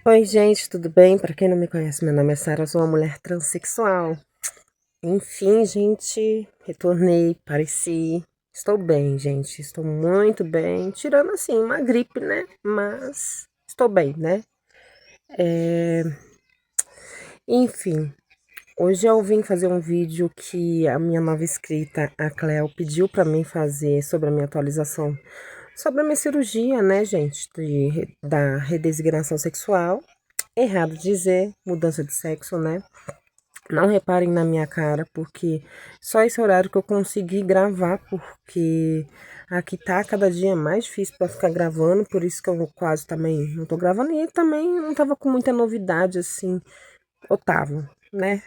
Oi, gente, tudo bem? Pra quem não me conhece, meu nome é Sara, eu sou uma mulher transexual. Enfim, gente, retornei, pareci. Estou bem, gente, estou muito bem. Tirando assim uma gripe, né? Mas estou bem, né? É, Enfim, hoje eu vim fazer um vídeo que a minha nova inscrita, a Cleo, pediu pra mim fazer sobre a minha atualização, sobre a minha cirurgia, né, gente, da redesignação sexual. Errado dizer, mudança de sexo, né? Não reparem na minha cara, porque só esse horário que eu consegui gravar, porque aqui tá cada dia mais difícil para ficar gravando, por isso que eu quase também não tô gravando, e também não tava com muita novidade assim, eu tava, né?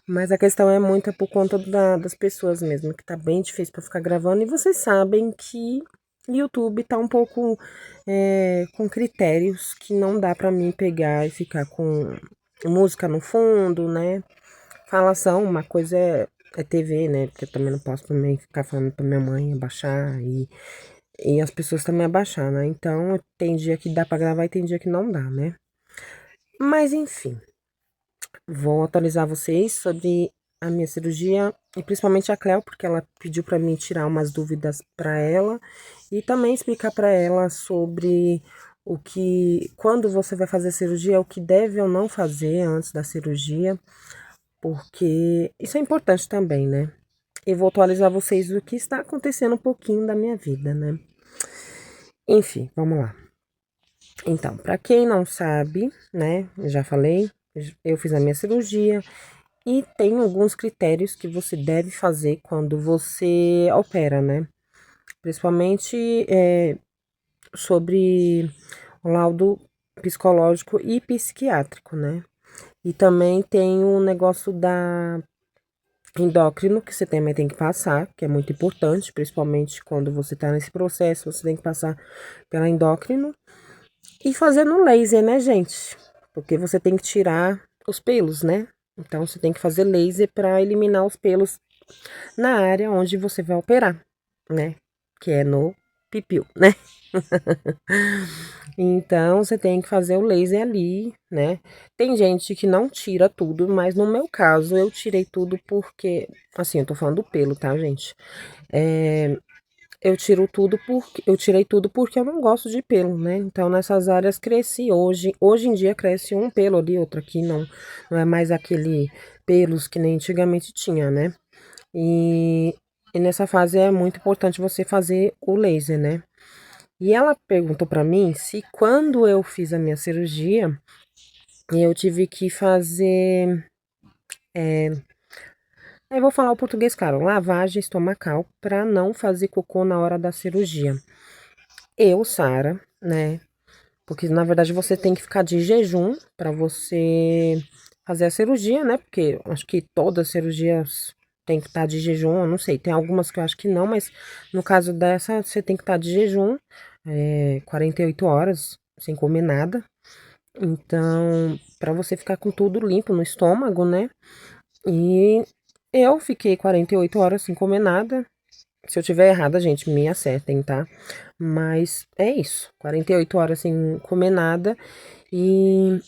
Mas a questão é muito por conta das pessoas mesmo, que tá bem difícil para ficar gravando, e vocês sabem que YouTube tá um pouco com critérios que não dá para mim pegar e ficar com música no fundo, né? Falação, uma coisa é TV, né? Porque eu também não posso também ficar falando pra minha mãe abaixar e as pessoas também abaixar, né? Então, tem dia que dá pra gravar e tem dia que não dá, né? Mas enfim, vou atualizar vocês sobre a minha cirurgia e principalmente a Cleo, porque ela pediu pra mim tirar umas dúvidas pra ela e também explicar pra ela sobre o que, quando você vai fazer a cirurgia, o que deve ou não fazer antes da cirurgia, porque isso é importante também, né? Eu vou atualizar vocês do que está acontecendo um pouquinho da minha vida, né? Enfim, vamos lá. Então, para quem não sabe, né? Eu já falei, eu fiz a minha cirurgia e tem alguns critérios que você deve fazer quando você opera, né? Principalmente sobre o laudo psicológico e psiquiátrico, né? E também tem o negócio da endócrino que você também tem que passar, que é muito importante, principalmente quando você está nesse processo, você tem que passar pela endócrino e fazendo laser, né, gente? Porque você tem que tirar os pelos, né? Então você tem que fazer laser para eliminar os pelos na área onde você vai operar, né? Que é no pipiu, né? Então você tem que fazer o laser ali, né? Tem gente que não tira tudo, mas no meu caso eu tirei tudo porque, assim, eu tô falando do pelo, tá, gente? É, eu tirei tudo porque eu não gosto de pelo, né? Então nessas áreas cresci hoje em dia cresce um pelo ali, outro aqui, não é mais aquele pelos que nem antigamente tinha, né? E, e nessa fase é muito importante você fazer o laser, né? E ela perguntou pra mim se quando eu fiz a minha cirurgia, eu tive que fazer, eu vou falar o português, claro, lavagem estomacal pra não fazer cocô na hora da cirurgia. Eu, Sara, né? Porque na verdade você tem que ficar de jejum pra você fazer a cirurgia, né? Porque eu acho que todas as cirurgias tem que estar de jejum, eu não sei, tem algumas que eu acho que não, mas no caso dessa você tem que estar de jejum, 48 horas sem comer nada. Então, para você ficar com tudo limpo no estômago, né? E eu fiquei 48 horas sem comer nada. Se eu tiver errada, gente, me acertem, tá? Mas é isso, 48 horas sem comer nada. E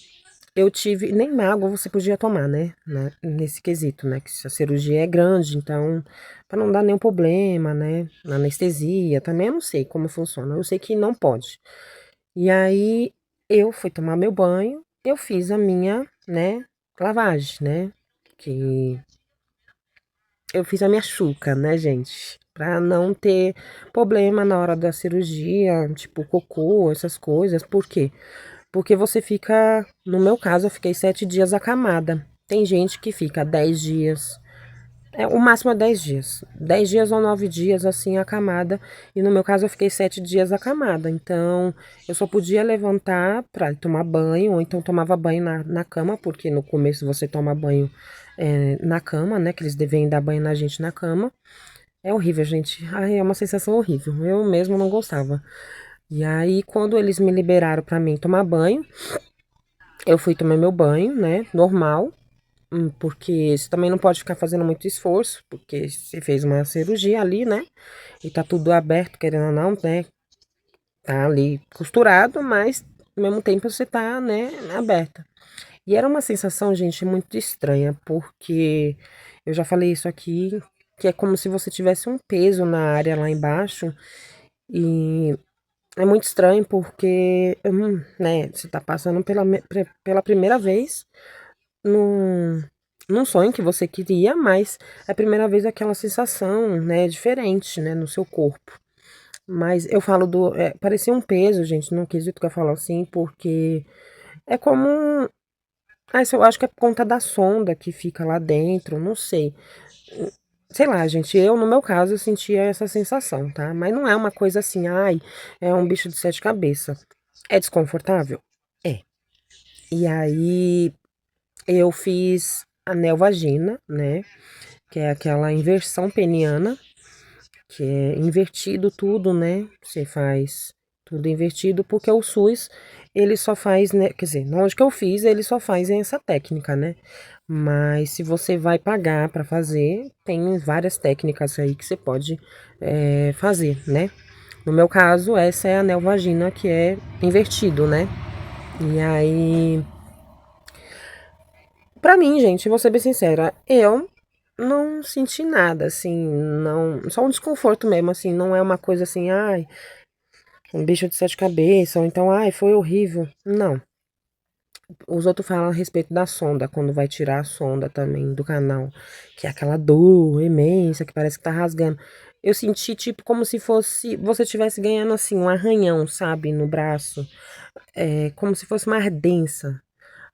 eu tive, nem água você podia tomar, né? Nesse quesito, né? Que a cirurgia é grande, então, para não dar nenhum problema, né? Na anestesia, também eu não sei como funciona. Eu sei que não pode. E aí eu fui tomar meu banho, eu fiz a minha, né, lavagem, né? Que eu fiz a minha chuca, né, gente? Pra não ter problema na hora da cirurgia, tipo cocô, essas coisas. Por quê? Porque você fica, no meu caso, eu fiquei 7 dias acamada. Tem gente que fica 10 dias. O máximo é 10 dias. 10 dias ou 9 dias, assim, acamada. E no meu caso, eu fiquei 7 dias acamada. Então, eu só podia levantar para tomar banho, ou então tomava banho na cama, porque no começo você toma banho na cama, né? Que eles devem dar banho na gente na cama. É horrível, gente. Ai, é uma sensação horrível. Eu mesmo não gostava. E aí, quando eles me liberaram para mim tomar banho, eu fui tomar meu banho, né? Normal. Porque você também não pode ficar fazendo muito esforço, porque você fez uma cirurgia ali, né? E tá tudo aberto, querendo ou não, né? Tá ali costurado, mas ao mesmo tempo você tá, né, aberta. E era uma sensação, gente, muito estranha, porque eu já falei isso aqui, que é como se você tivesse um peso na área lá embaixo, e é muito estranho porque, né, você tá passando pela primeira vez num, num sonho que você queria, mas é a primeira vez aquela sensação, né, diferente, né, no seu corpo. Mas eu falo parecia um peso, gente, não quesito que eu falo assim, porque é como, isso eu acho que é por conta da sonda que fica lá dentro, não sei. Sei lá, gente, no meu caso, eu sentia essa sensação, tá? Mas não é uma coisa assim, ai, é um bicho de sete cabeças. É desconfortável? É. E aí, eu fiz anel vagina, né? Que é aquela inversão peniana, que é invertido tudo, né? Você faz tudo invertido, porque o SUS, ele só faz, né? Quer dizer, onde que eu fiz, ele só faz essa técnica, né? Mas se você vai pagar para fazer, tem várias técnicas aí que você pode fazer, né? No meu caso, essa é a anel vagina, que é invertido, né? E aí, pra mim, gente, vou ser bem sincera, eu não senti nada, assim, não, só um desconforto mesmo, assim, não é uma coisa assim, ai, um bicho de sete cabeças, ou então, ai, foi horrível. Não. Os outros falam a respeito da sonda, quando vai tirar a sonda também do canal, que é aquela dor imensa, que parece que tá rasgando. Eu senti, tipo, como se fosse, você tivesse ganhando, assim, um arranhão, sabe, no braço. É, como se fosse uma ardência.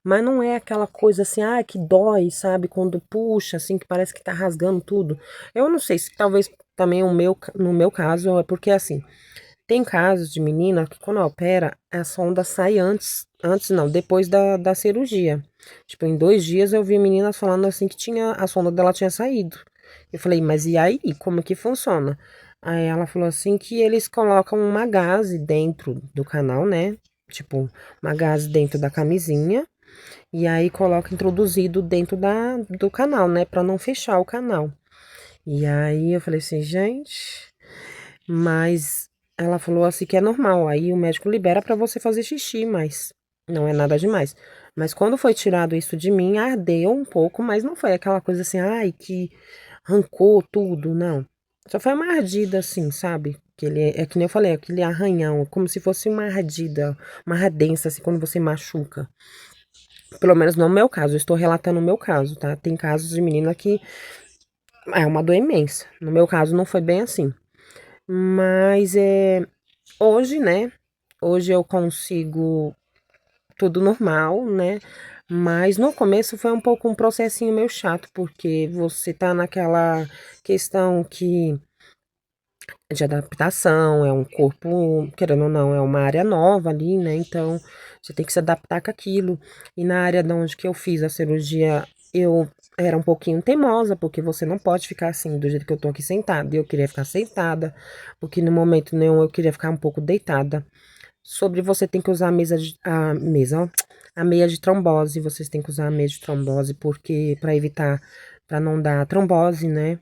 Mas não é aquela coisa assim, que dói, sabe? Quando puxa, assim, que parece que tá rasgando tudo. Eu não sei se talvez também no meu caso, é porque assim, tem casos de menina que quando opera, a sonda sai antes não, depois da cirurgia. Tipo, em 2 dias eu vi meninas falando assim que a sonda dela tinha saído. Eu falei, mas e aí? Como que funciona? Aí ela falou assim que eles colocam uma gaze dentro do canal, né? Tipo, uma gaze dentro da camisinha. E aí coloca introduzido dentro do canal, né? Pra não fechar o canal. E aí eu falei assim, gente, mas ela falou assim que é normal. Aí o médico libera pra você fazer xixi, mas não é nada demais. Mas quando foi tirado isso de mim, ardeu um pouco, mas não foi aquela coisa assim, ai, que arrancou tudo, não. Só foi uma ardida assim, sabe? Que ele é que nem eu falei, aquele arranhão, como se fosse uma ardida, uma ardência assim quando você machuca. Pelo menos no meu caso, eu estou relatando o meu caso, tá? Tem casos de menina que é uma dor imensa. No meu caso, não foi bem assim. Mas hoje, né? Hoje eu consigo tudo normal, né? Mas no começo foi um pouco um processinho meio chato, porque você tá naquela questão que de adaptação, é um corpo, querendo ou não, é uma área nova ali, né? Então, você tem que se adaptar com aquilo. E na área de onde que eu fiz a cirurgia, eu era um pouquinho teimosa, porque você não pode ficar assim, do jeito que eu tô aqui sentada. E eu queria ficar sentada, porque no momento nenhum eu queria ficar um pouco deitada. Sobre você tem que usar ó, a meia de trombose, vocês têm que usar a meia de trombose, porque para evitar, para não dar trombose, né?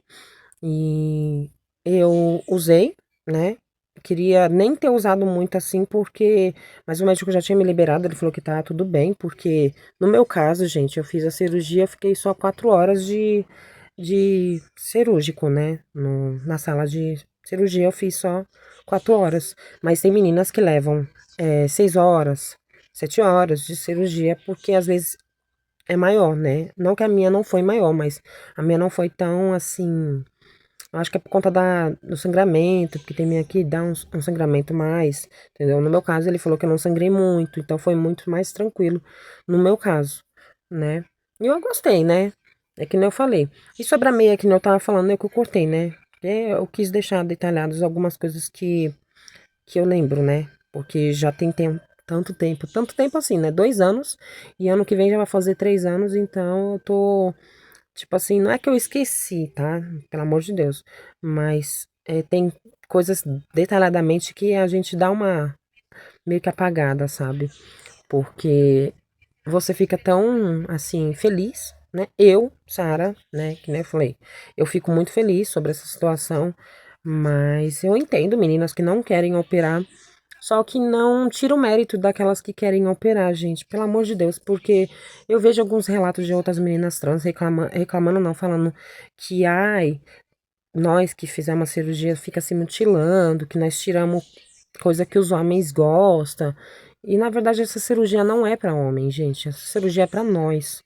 E eu usei, né? Queria nem ter usado muito assim, porque. Mas o médico já tinha me liberado, ele falou que tá tudo bem, porque no meu caso, gente, eu fiz a cirurgia, fiquei só 4 horas de cirúrgico, né? Na sala de cirurgia eu fiz só 4 horas. Mas tem meninas que levam 6 horas, 7 horas de cirurgia, porque às vezes é maior, né? Não que a minha não foi maior, mas a minha não foi tão assim. Eu acho que é por conta do sangramento, porque tem minha que dá um sangramento mais, entendeu? No meu caso, ele falou que eu não sangrei muito, então foi muito mais tranquilo no meu caso, né? E eu gostei, né? É que nem eu falei. E sobre a meia que nem eu tava falando, é que eu cortei, né? Porque eu quis deixar detalhados algumas coisas que eu lembro, né? Porque já tem tanto tempo assim, né? 2 anos, e ano que vem já vai fazer 3 anos, então eu tô. Tipo assim, não é que eu esqueci, tá? Pelo amor de Deus. Mas tem coisas detalhadamente que a gente dá uma meio que apagada, sabe? Porque você fica tão, assim, feliz, né? Eu, Sara, né? Que nem eu falei, eu fico muito feliz sobre essa situação, mas eu entendo meninas que não querem operar Só que não tira o mérito daquelas que querem operar, gente, pelo amor de Deus, porque eu vejo alguns relatos de outras meninas trans reclamando não, falando que, ai, nós que fizemos a cirurgia fica se mutilando, que nós tiramos coisa que os homens gostam. E na verdade essa cirurgia não é para homem, gente. Essa cirurgia é para nós,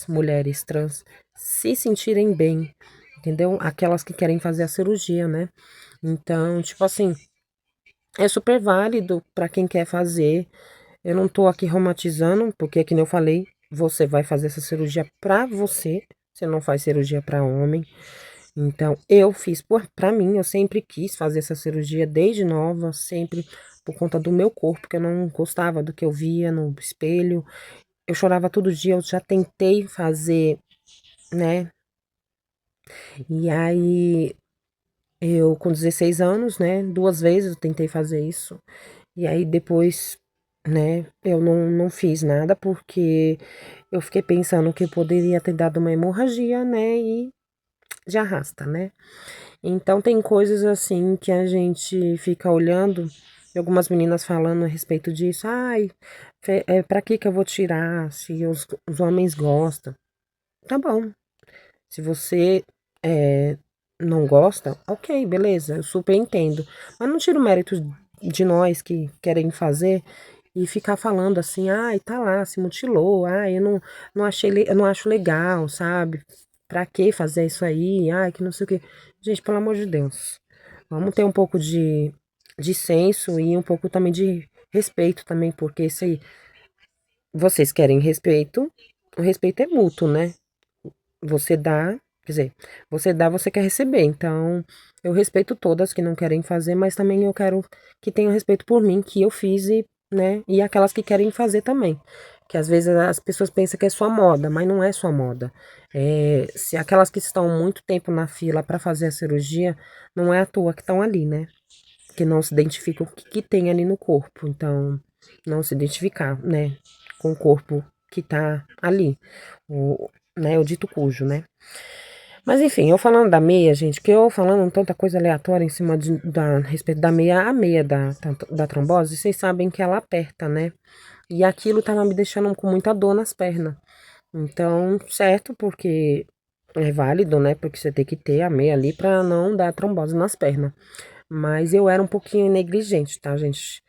mulheres trans, se sentirem bem, entendeu? Aquelas que querem fazer a cirurgia, né? Então, tipo assim, é super válido para quem quer fazer. Eu não tô aqui romantizando, porque que nem eu falei, você vai fazer essa cirurgia pra você. Você não faz cirurgia para homem. Então, eu fiz pra mim, eu sempre quis fazer essa cirurgia desde nova, sempre por conta do meu corpo, que eu não gostava do que eu via no espelho. Eu chorava todo dia, eu já tentei fazer, né? E aí, eu com 16 anos, né? Duas vezes eu tentei fazer isso. E aí depois, né, eu não fiz nada porque eu fiquei pensando que poderia ter dado uma hemorragia, né? E já arrasta, né? Então tem coisas assim que a gente fica olhando, e algumas meninas falando a respeito disso. Ai, pra que que eu vou tirar se os homens gostam? Tá bom. Se você é, não gosta, ok, beleza, eu super entendo. Mas não tira o mérito de nós que querem fazer e ficar falando assim, ai, tá lá, se mutilou, ai, não achei, eu não acho legal, sabe? Pra que fazer isso aí? Ai, que não sei o quê. Gente, pelo amor de Deus. Vamos ter um pouco de senso e um pouco também de respeito também, porque isso aí, vocês querem respeito, o respeito é mútuo, né? Você dá, quer dizer, você dá, você quer receber. Então, eu respeito todas que não querem fazer, mas também eu quero que tenham respeito por mim, que eu fiz e, né, e aquelas que querem fazer também. Que às vezes as pessoas pensam que é sua moda, mas não é sua moda. É, se aquelas que estão muito tempo na fila para fazer a cirurgia, não é à toa que estão ali, né? Que não se identificam o que tem ali no corpo. Então, não se identificar, né, com o corpo que tá ali. O, né, o dito cujo, né? Mas enfim, eu falando da meia, gente, que eu falando tanta coisa aleatória em cima a respeito da meia, a meia da trombose, vocês sabem que ela aperta, né? E aquilo tava me deixando com muita dor nas pernas. Então, certo, porque é válido, né? Porque você tem que ter a meia ali pra não dar trombose nas pernas. Mas eu era um pouquinho negligente, tá, gente?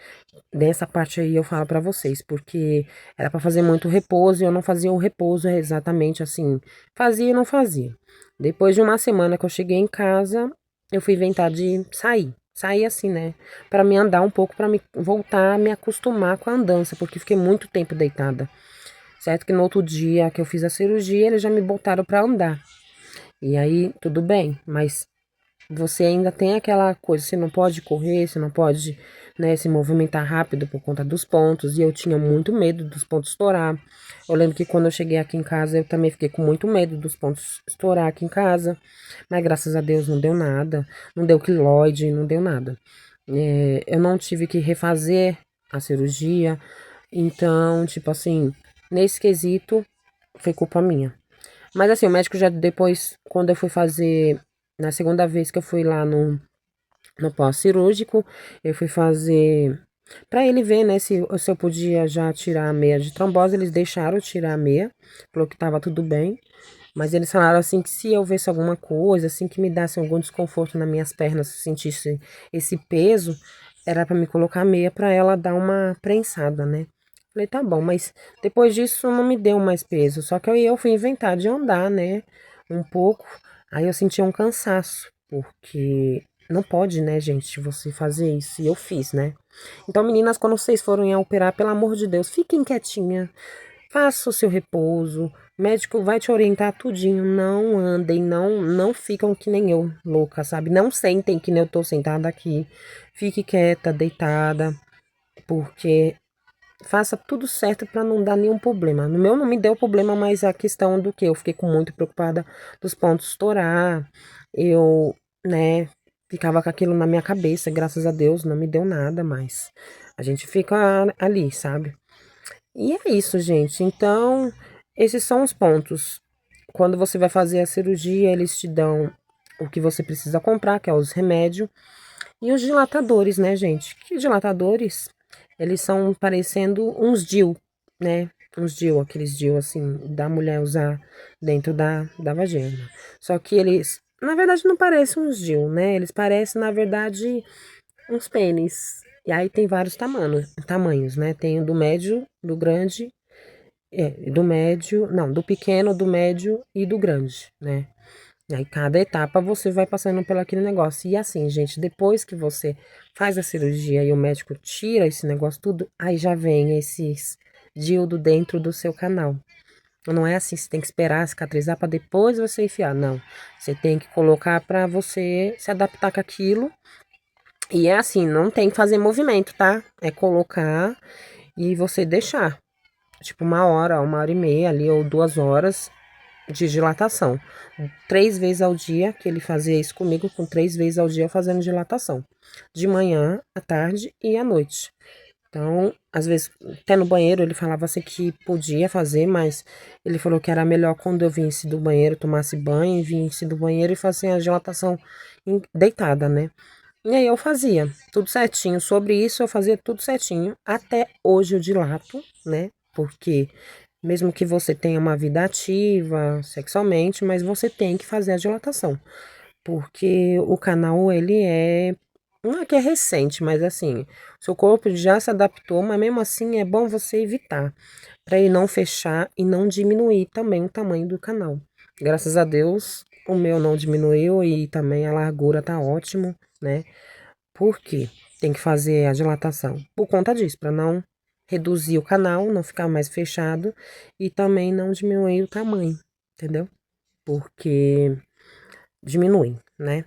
Dessa parte aí eu falo pra vocês, porque era pra fazer muito repouso e eu não fazia o repouso exatamente assim. Fazia e não fazia. Depois de uma semana que eu cheguei em casa, eu fui inventar de sair. Sair assim, né? Pra me andar um pouco, pra me voltar a me acostumar com a andança, porque fiquei muito tempo deitada. Certo que no outro dia que eu fiz a cirurgia, eles já me botaram pra andar. E aí, tudo bem, mas você ainda tem aquela coisa, você não pode correr, você não pode, né, se movimentar rápido por conta dos pontos, e eu tinha muito medo dos pontos estourar. Eu lembro que quando eu cheguei aqui em casa, eu também fiquei com muito medo dos pontos estourar aqui em casa, mas graças a Deus não deu nada, não deu quiloide, não deu nada. É, eu não tive que refazer a cirurgia, então, tipo assim, nesse quesito, foi culpa minha. Mas assim, o médico já depois, quando eu fui fazer, na segunda vez que eu fui lá no pós-cirúrgico, eu fui fazer, pra ele ver, né, se eu podia já tirar a meia de trombose, eles deixaram eu tirar a meia, falou que tava tudo bem, mas eles falaram assim que se eu visse alguma coisa, assim, que me desse algum desconforto nas minhas pernas, se sentisse esse peso, era pra me colocar a meia pra ela dar uma prensada, né? Falei, tá bom, mas depois disso não me deu mais peso. Só que aí eu fui inventar de andar, né? Um pouco. Aí eu senti um cansaço, porque não pode, né, gente, você fazer isso. E eu fiz, né? Então, meninas, quando vocês forem a operar, pelo amor de Deus, fiquem quietinha, faça o seu repouso. O médico vai te orientar tudinho. Não andem, não ficam que nem eu, louca, sabe? Não sentem que nem eu tô sentada aqui. Fique quieta, deitada, porque faça tudo certo para não dar nenhum problema. No meu não me deu problema, mas a questão do que eu fiquei com muito preocupada dos pontos estourar. Eu, né, ficava com aquilo na minha cabeça, graças a Deus não me deu nada, mas a gente fica ali, sabe? E é isso, gente. Então, esses são os pontos. Quando você vai fazer a cirurgia, eles te dão o que você precisa comprar, que é os remédios. E os dilatadores, né, gente? Que dilatadores? Eles são parecendo uns DIU, né? Uns DIU, aqueles DIU assim, da mulher usar dentro da vagina. Só que eles, na verdade, não parecem uns DIU, né? Eles parecem, na verdade, uns pênis. E aí tem vários tamanhos, né? Tem o do médio, do grande, do médio, não, do pequeno, do médio e do grande, né? E aí, cada etapa você vai passando pelo aquele negócio. E assim, gente, depois que você faz a cirurgia e o médico tira esse negócio tudo, aí já vem esses dildo dentro do seu canal. Não é assim, você tem que esperar cicatrizar para depois você enfiar. Não. Você tem que colocar para você se adaptar com aquilo. E é assim, não tem que fazer movimento, tá? É colocar e você deixar. Tipo, uma hora e meia ali, ou 2 horas de dilatação. 3 vezes ao dia, que ele fazia isso comigo, com 3 vezes ao dia fazendo dilatação. De manhã, à tarde e à noite. Então, às vezes, até no banheiro ele falava assim que podia fazer, mas ele falou que era melhor quando eu vinsse do banheiro, tomasse banho, vinsse do banheiro e fazia a dilatação deitada, né? E aí eu fazia tudo certinho. Sobre isso, eu fazia tudo certinho. Até hoje eu dilato, né? Porque mesmo que você tenha uma vida ativa sexualmente, mas você tem que fazer a dilatação. Porque o canal, ele é. Não é que é recente, mas assim, seu corpo já se adaptou, mas mesmo assim é bom você evitar, para ele não fechar e não diminuir também o tamanho do canal. Graças a Deus, o meu não diminuiu e também a largura tá ótimo, né? Por quê? Tem que fazer a dilatação por conta disso, para não reduzir o canal, não ficar mais fechado e também não diminuir o tamanho, entendeu? Porque diminui, né?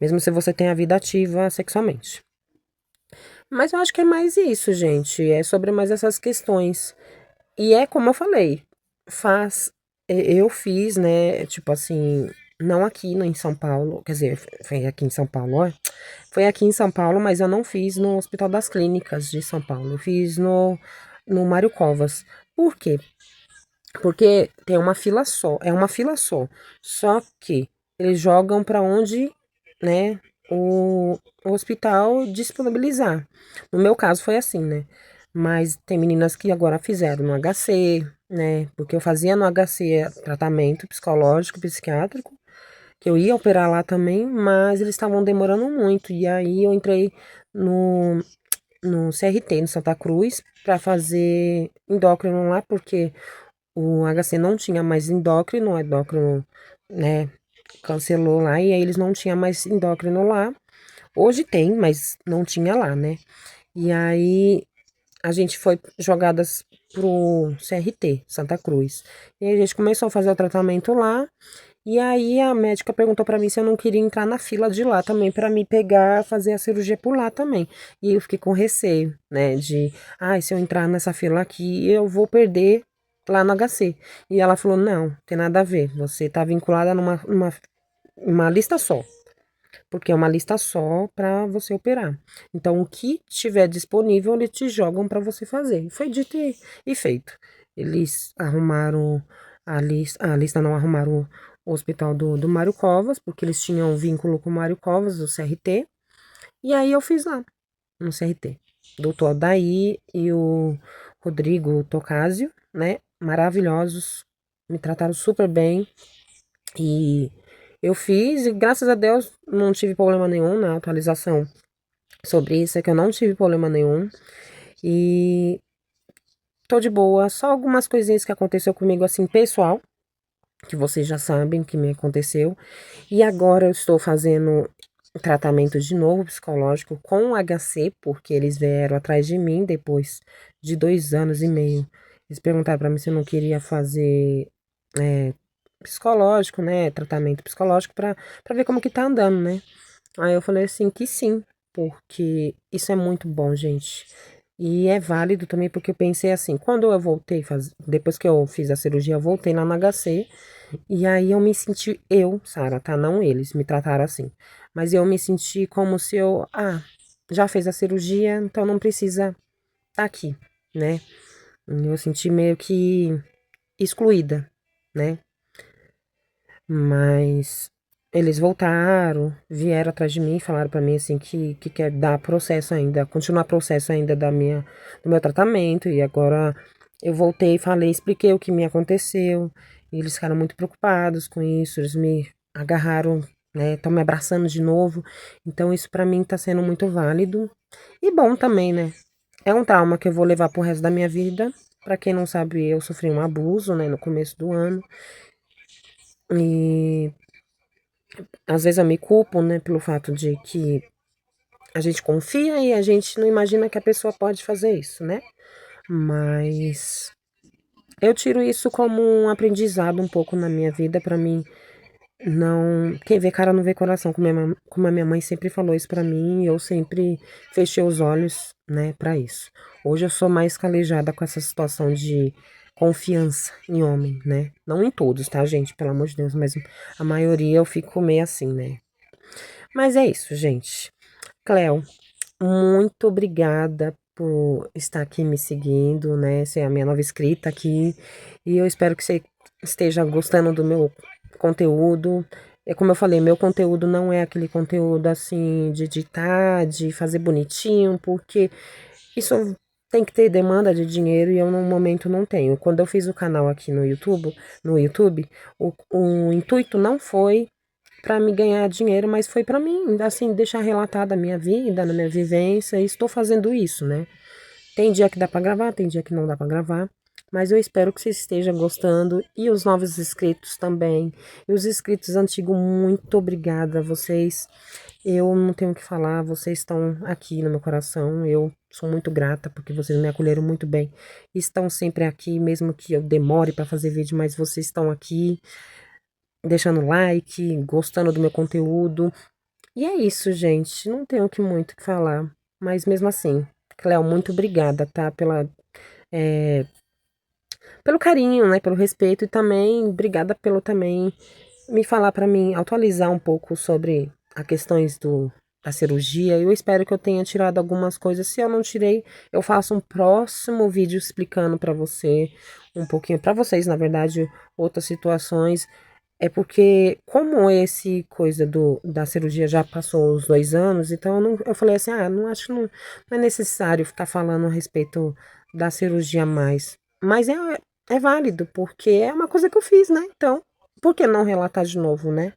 Mesmo se você tem a vida ativa sexualmente. Mas eu acho que é mais isso, gente. É sobre mais essas questões. E é como eu falei, faz. Eu fiz, né? Tipo assim, não aqui em São Paulo, quer dizer, foi aqui em São Paulo, ó. Foi aqui em São Paulo, mas eu não fiz no Hospital das Clínicas de São Paulo. Eu fiz no Mário Covas. Por quê? Porque tem uma fila só, é uma fila só. Só que eles jogam para onde, né, o hospital disponibilizar. No meu caso foi assim, né? Mas tem meninas que agora fizeram no HC, né? Porque eu fazia no HC tratamento psicológico, psiquiátrico, que eu ia operar lá também, mas eles estavam demorando muito. E aí eu entrei no, no CRT, no Santa Cruz, para fazer endócrino lá, porque o HC não tinha mais endócrino, o endócrino, né, cancelou lá, e aí eles não tinham mais endócrino lá. Hoje tem, mas não tinha lá, né? E aí a gente foi jogadas pro CRT, Santa Cruz. E aí a gente começou a fazer o tratamento lá. E aí a médica perguntou pra mim se eu não queria entrar na fila de lá também pra me pegar, fazer a cirurgia por lá também. E eu fiquei com receio, né, de, se eu entrar nessa fila aqui, eu vou perder lá no HC. E ela falou: "Não, tem nada a ver. Você tá vinculada uma lista só, porque é uma lista só pra você operar. Então o que tiver disponível, eles te jogam pra você fazer". E foi dito e feito. Eles arrumaram a lista não arrumaram o hospital do Mário Covas, porque eles tinham um vínculo com o Mário Covas, o CRT, e aí eu fiz lá, no CRT. Doutor Daí e o Rodrigo Tocásio, né, maravilhosos, me trataram super bem, e eu fiz, e graças a Deus não tive problema nenhum na atualização sobre isso, é que eu não tive problema nenhum, e tô de boa, só algumas coisinhas que aconteceu comigo, assim, pessoal, que vocês já sabem que me aconteceu. E agora eu estou fazendo tratamento de novo psicológico com o HC, porque eles vieram atrás de mim depois de 2 anos e meio. Eles perguntaram para mim se eu não queria fazer é, psicológico, né? Tratamento psicológico para ver como que tá andando, né? Aí eu falei assim que sim, porque isso é muito bom, gente. E é válido também porque eu pensei assim, quando eu voltei, depois que eu fiz a cirurgia, eu voltei lá no HC e aí eu me senti, Sara, tá? Não eles me trataram assim. Mas eu me senti como se já fez a cirurgia, então não precisa tá aqui, né? Eu senti meio que excluída, né? Mas eles voltaram, vieram atrás de mim e falaram pra mim assim que quer dar processo ainda, continuar processo ainda do meu tratamento. E agora eu voltei, falei, expliquei o que me aconteceu. E eles ficaram muito preocupados com isso, eles me agarraram, né? Estão me abraçando de novo. Então isso pra mim tá sendo muito válido e bom também, né? É um trauma que eu vou levar pro resto da minha vida. Pra quem não sabe, eu sofri um abuso, né, no começo do ano. E às vezes eu me culpo, né, pelo fato de que a gente confia e a gente não imagina que a pessoa pode fazer isso, né? Mas eu tiro isso como um aprendizado um pouco na minha vida pra mim não, quem vê cara não vê coração, como a minha mãe sempre falou isso pra mim, e eu sempre fechei os olhos, né, pra isso. Hoje eu sou mais calejada com essa situação de confiança em homem, né? Não em todos, tá, gente? Pelo amor de Deus, mas a maioria eu fico meio assim, né? Mas é isso, gente. Cleo, muito obrigada por estar aqui me seguindo, né? Você é a minha nova inscrita aqui. E eu espero que você esteja gostando do meu conteúdo. É como eu falei, meu conteúdo não é aquele conteúdo assim de editar, de fazer bonitinho, porque isso tem que ter demanda de dinheiro e eu no momento não tenho. Quando eu fiz o canal aqui no YouTube, o intuito não foi para me ganhar dinheiro, mas foi para mim, assim, deixar relatada a minha vida, na minha vivência, e estou fazendo isso, né? Tem dia que dá para gravar, tem dia que não dá para gravar, mas eu espero que você esteja gostando e os novos inscritos também. E os inscritos antigos, muito obrigada a vocês. Eu não tenho o que falar, vocês estão aqui no meu coração. Eu sou muito grata porque vocês me acolheram muito bem. Estão sempre aqui, mesmo que eu demore para fazer vídeo, mas vocês estão aqui deixando like, gostando do meu conteúdo. E é isso, gente. Não tenho que muito o que falar. Mas mesmo assim, Cléo, muito obrigada, tá? É, pelo carinho, né? Pelo respeito. E também, obrigada pelo também me falar pra mim, atualizar um pouco sobre as questões da cirurgia. Eu espero que eu tenha tirado algumas coisas. Se eu não tirei, eu faço um próximo vídeo explicando pra você um pouquinho, pra vocês, na verdade, outras situações. É porque, como esse coisa da cirurgia já passou os 2 anos, então eu falei assim, não acho que não é necessário ficar falando a respeito da cirurgia mais. Mas é válido, porque é uma coisa que eu fiz, né? Então, por que não relatar de novo, né?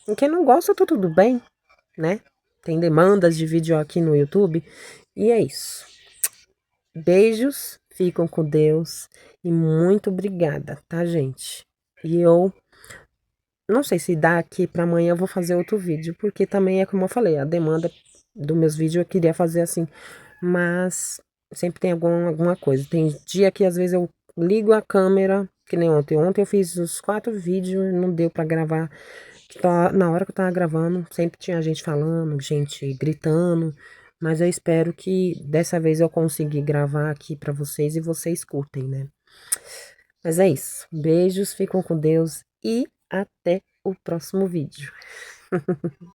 E quem não gosta, tá tudo bem, né? Tem demandas de vídeo aqui no YouTube. E é isso. Beijos, ficam com Deus e muito obrigada, tá, gente? E eu não sei se daqui para amanhã eu vou fazer outro vídeo, porque também é como eu falei, a demanda dos meus vídeos eu queria fazer assim, mas sempre tem alguma coisa. Tem dia que às vezes eu ligo a câmera, que nem ontem. Ontem eu fiz os 4 vídeos, não deu para gravar. Na hora que eu tava gravando, sempre tinha gente falando, gente gritando, mas eu espero que dessa vez eu consegui gravar aqui para vocês e vocês curtem, né? Mas é isso. Beijos, ficam com Deus e até o próximo vídeo.